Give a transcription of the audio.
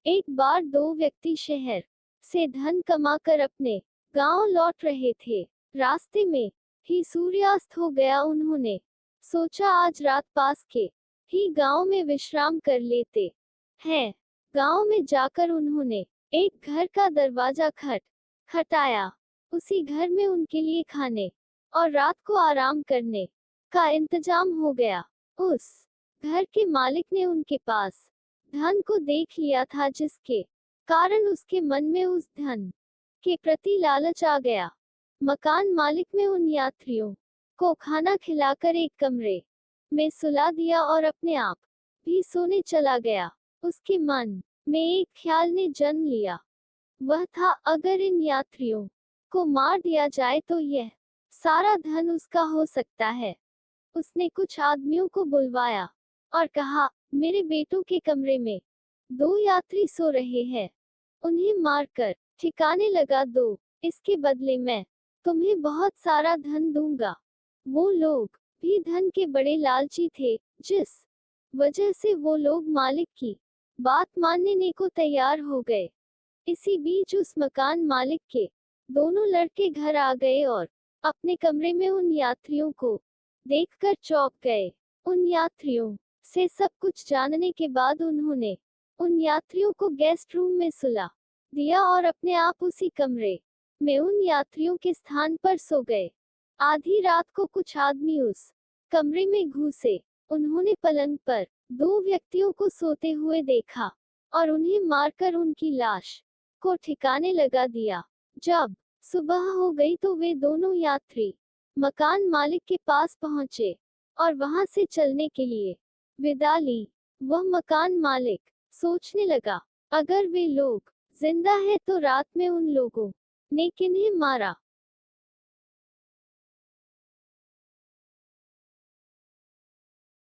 एक बार दो व्यक्ति शहर से धन कमाकर अपने गांव लौट रहे थे। रास्ते में ही सूर्यास्त हो गया। उन्होंने सोचा आज रात पास के ही गांव में विश्राम कर लेते हैं। गांव में जाकर उन्होंने एक घर का दरवाजा खटखटाया। उसी घर में उनके लिए खाने और रात को आराम करने का इंतजाम हो गया। उस घर के मालिक ने उनके पास धन को देख लिया था, जिसके कारण उसके मन में उस धन के प्रति लालच आ गया। मकान मालिक ने उन यात्रियों को खाना खिलाकर एक कमरे में सुला दिया और अपने आप भी सोने चला गया। उसके मन में एक ख्याल ने जन्म लिया। वह था, अगर इन यात्रियों को मार दिया जाए तो यह सारा धन उसका हो सकता है। उसने कुछ आदमियों को बुलवाया और कहा, मेरे बेटों के कमरे में दो यात्री सो रहे हैं, उन्हें मारकर ठिकाने लगा दो। इसके बदले मैं तुम्हें बहुत सारा धन दूंगा। वो लोग भी धन के बड़े लालची थे, जिस वजह से वो लोग मालिक की बात मानने को तैयार हो गए। इसी बीच उस मकान मालिक के दोनों लड़के घर आ गए और अपने कमरे में उन यात्रियों को देखकर चौंक गए। उन यात्रियों से सब कुछ जानने के बाद उन्होंने उन यात्रियों को गेस्ट रूम में सुला दिया और अपने आप उसी कमरे में उन यात्रियों के स्थान पर सो गए। आधी रात को कुछ आदमी उस कमरे में घुसे। उन्होंने पलंग पर दो व्यक्तियों को सोते हुए देखा और उन्हें मारकर उनकी लाश को ठिकाने लगा दिया। जब सुबह हो गई तो वे दोनों यात्री मकान मालिक के पास पहुंचे और वहां से चलने के लिए विदा ली। वह मकान मालिक सोचने लगा, अगर वे लोग जिंदा है तो रात में उन लोगों ने किन्हें मारा।